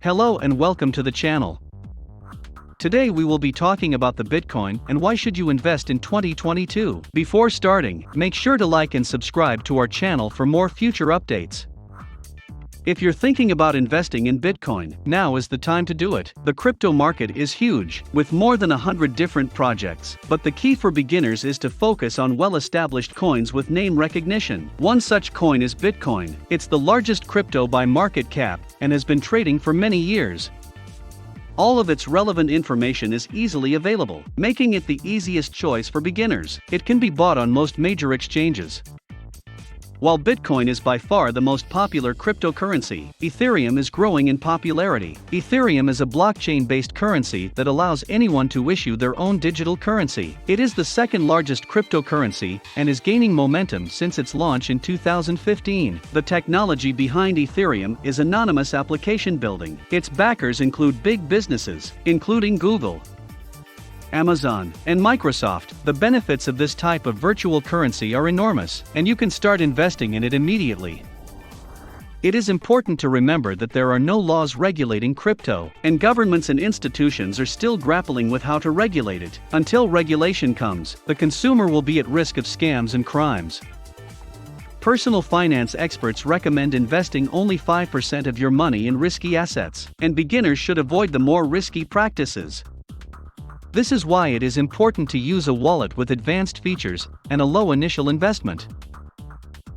Hello and welcome to the channel. Today we will be talking about the Bitcoin and why should you invest in 2022. Before starting, make sure to like and subscribe to our channel for more future updates. If you're thinking about investing in Bitcoin, now is the time to do it. The crypto market is huge, with more than 100 different projects, but the key for beginners is to focus on well-established coins with name recognition. One such coin is Bitcoin. It's the largest crypto by market cap, and has been trading for many years. All of its relevant information is easily available, making it the easiest choice for beginners. It can be bought on most major exchanges. While Bitcoin is by far the most popular cryptocurrency, Ethereum is growing in popularity. Ethereum is a blockchain-based currency that allows anyone to issue their own digital currency. It is the second largest cryptocurrency and is gaining momentum since its launch in 2015. The technology behind Ethereum is anonymous application building. Its backers include big businesses, including Google, Amazon, and Microsoft. The benefits of this type of virtual currency are enormous, and you can start investing in it immediately. It is important to remember that there are no laws regulating crypto, and governments and institutions are still grappling with how to regulate it. Until regulation comes, the consumer will be at risk of scams and crimes. Personal finance experts recommend investing only 5% of your money in risky assets, and beginners should avoid the more risky practices. This is why it is important to use a wallet with advanced features and a low initial investment.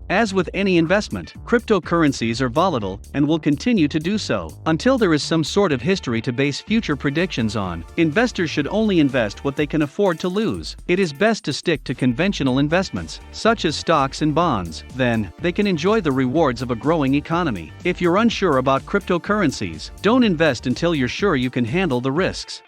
As with any investment, cryptocurrencies are volatile and will continue to do so until there is some sort of history to base future predictions on. Investors should only invest what they can afford to lose. It is best to stick to conventional investments, such as stocks and bonds. Then, they can enjoy the rewards of a growing economy. If you're unsure about cryptocurrencies, don't invest until you're sure you can handle the risks.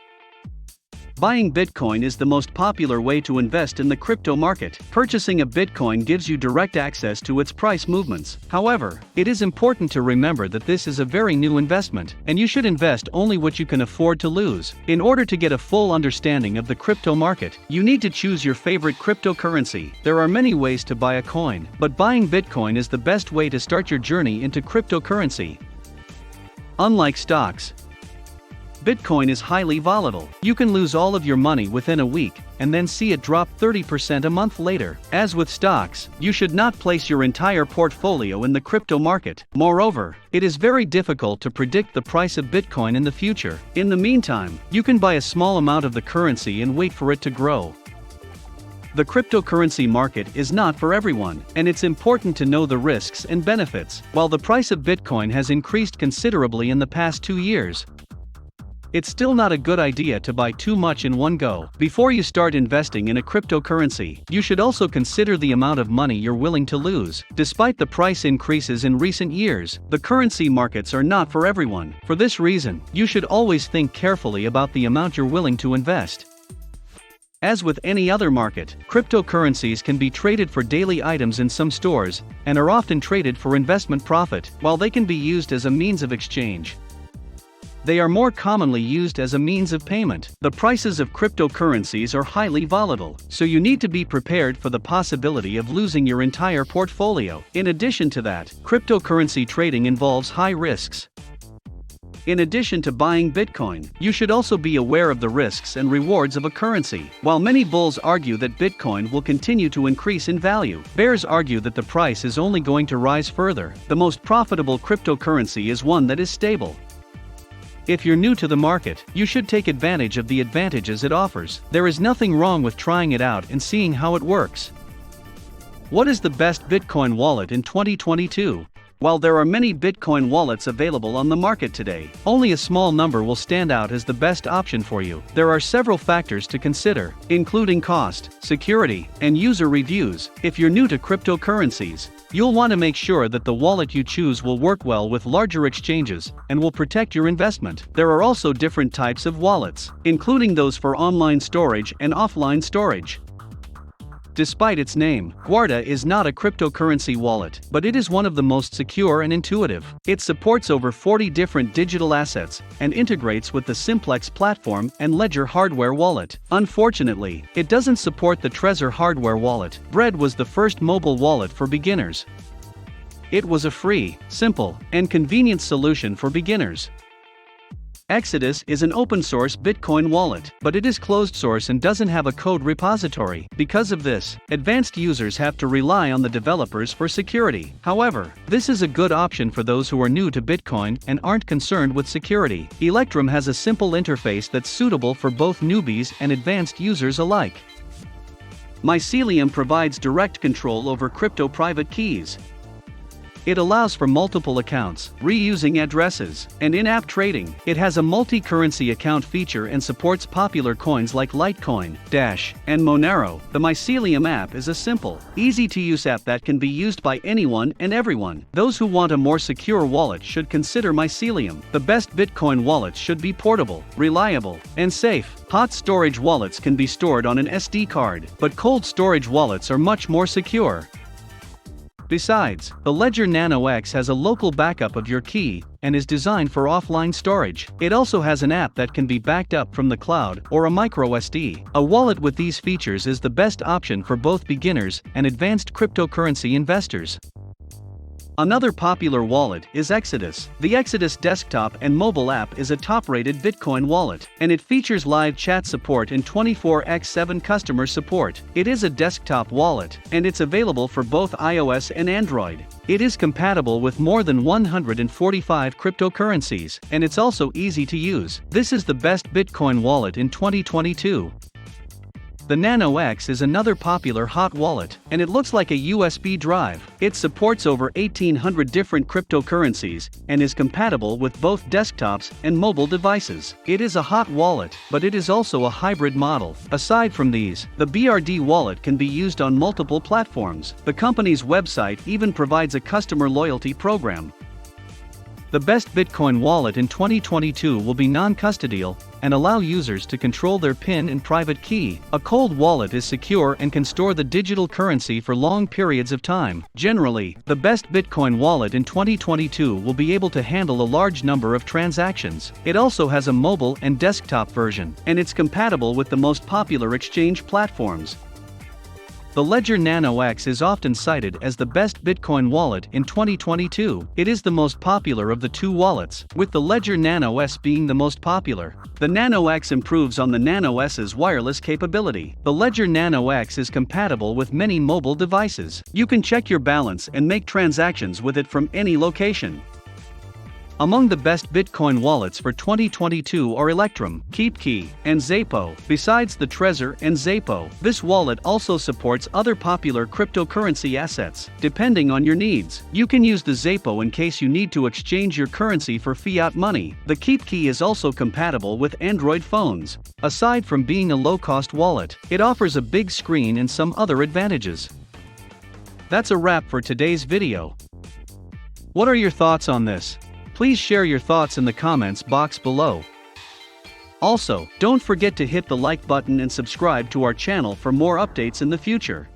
Buying Bitcoin is the most popular way to invest in the crypto market. Purchasing a Bitcoin gives you direct access to its price movements. However, it is important to remember that this is a very new investment, and you should invest only what you can afford to lose. In order to get a full understanding of the crypto market, you need to choose your favorite cryptocurrency. There are many ways to buy a coin, but buying Bitcoin is the best way to start your journey into cryptocurrency. Unlike stocks, Bitcoin is highly volatile. You can lose all of your money within a week, and then see it drop 30% a month later. As with stocks, you should not place your entire portfolio in the crypto market. Moreover, it is very difficult to predict the price of Bitcoin in the future. In the meantime, you can buy a small amount of the currency and wait for it to grow. The cryptocurrency market is not for everyone, and it's important to know the risks and benefits. While the price of Bitcoin has increased considerably in the past 2 years, it's still not a good idea to buy too much in one go. Before you start investing in a cryptocurrency, you should also consider the amount of money you're willing to lose. Despite the price increases in recent years, the currency markets are not for everyone. For this reason, you should always think carefully about the amount you're willing to invest. As with any other market, cryptocurrencies can be traded for daily items in some stores, and are often traded for investment profit, while they can be used as a means of exchange. They are more commonly used as a means of payment. The prices of cryptocurrencies are highly volatile, so you need to be prepared for the possibility of losing your entire portfolio. In addition to that, cryptocurrency trading involves high risks. In addition to buying Bitcoin, you should also be aware of the risks and rewards of a currency. While many bulls argue that Bitcoin will continue to increase in value, bears argue that the price is only going to rise further. The most profitable cryptocurrency is one that is stable. If you're new to the market, you should take advantage of the advantages it offers. There is nothing wrong with trying it out and seeing how it works. What is the best Bitcoin wallet in 2022? While there are many Bitcoin wallets available on the market today, only a small number will stand out as the best option for you. There are several factors to consider, including cost, security, and user reviews. If you're new to cryptocurrencies, you'll want to make sure that the wallet you choose will work well with larger exchanges and will protect your investment. There are also different types of wallets, including those for online storage and offline storage. Despite its name, Guarda is not a cryptocurrency wallet, but it is one of the most secure and intuitive. It supports over 40 different digital assets and integrates with the Simplex platform and Ledger hardware wallet. Unfortunately, it doesn't support the Trezor hardware wallet. Bread was the first mobile wallet for beginners. It was a free, simple, and convenient solution for beginners. Exodus is an open-source Bitcoin wallet, but it is closed-source and doesn't have a code repository. Because of this, advanced users have to rely on the developers for security. However, this is a good option for those who are new to Bitcoin and aren't concerned with security. Electrum has a simple interface that's suitable for both newbies and advanced users alike. Mycelium provides direct control over crypto private keys. It allows for multiple accounts, reusing addresses, and in-app trading. It has a multi-currency account feature and supports popular coins like Litecoin, Dash, and Monero. The Mycelium app is a simple, easy-to-use app that can be used by anyone and everyone. Those who want a more secure wallet should consider Mycelium. The best Bitcoin wallets should be portable, reliable, and safe. Hot storage wallets can be stored on an SD card, but cold storage wallets are much more secure. Besides, the Ledger Nano X has a local backup of your key and is designed for offline storage. It also has an app that can be backed up from the cloud or a microSD. A wallet with these features is the best option for both beginners and advanced cryptocurrency investors. Another popular wallet is Exodus. The Exodus desktop and mobile app is a top-rated Bitcoin wallet, and it features live chat support and 24/7 customer support. It is a desktop wallet, and it's available for both iOS and Android. It is compatible with more than 145 cryptocurrencies, and it's also easy to use. This is the best Bitcoin wallet in 2022. The Nano X is another popular hot wallet, and it looks like a USB drive. It supports over 1,800 different cryptocurrencies and is compatible with both desktops and mobile devices. It is a hot wallet, but it is also a hybrid model. Aside from these, the BRD wallet can be used on multiple platforms. The company's website even provides a customer loyalty program. The best Bitcoin wallet in 2022 will be non-custodial and allow users to control their PIN and private key. A cold wallet is secure and can store the digital currency for long periods of time. Generally, the best Bitcoin wallet in 2022 will be able to handle a large number of transactions. It also has a mobile and desktop version, and it's compatible with the most popular exchange platforms. The Ledger Nano X is often cited as the best Bitcoin wallet in 2022. It is the most popular of the two wallets, with the Ledger Nano S being the most popular. The Nano X improves on the Nano S's wireless capability. The Ledger Nano X is compatible with many mobile devices. You can check your balance and make transactions with it from any location. Among the best Bitcoin wallets for 2022 are Electrum, KeepKey, and Zappo. Besides the Trezor and Zappo, this wallet also supports other popular cryptocurrency assets. Depending on your needs, you can use the Zappo in case you need to exchange your currency for fiat money. The KeepKey is also compatible with Android phones. Aside from being a low-cost wallet, it offers a big screen and some other advantages. That's a wrap for today's video. What are your thoughts on this? Please share your thoughts in the comments box below. Also, don't forget to hit the like button and subscribe to our channel for more updates in the future.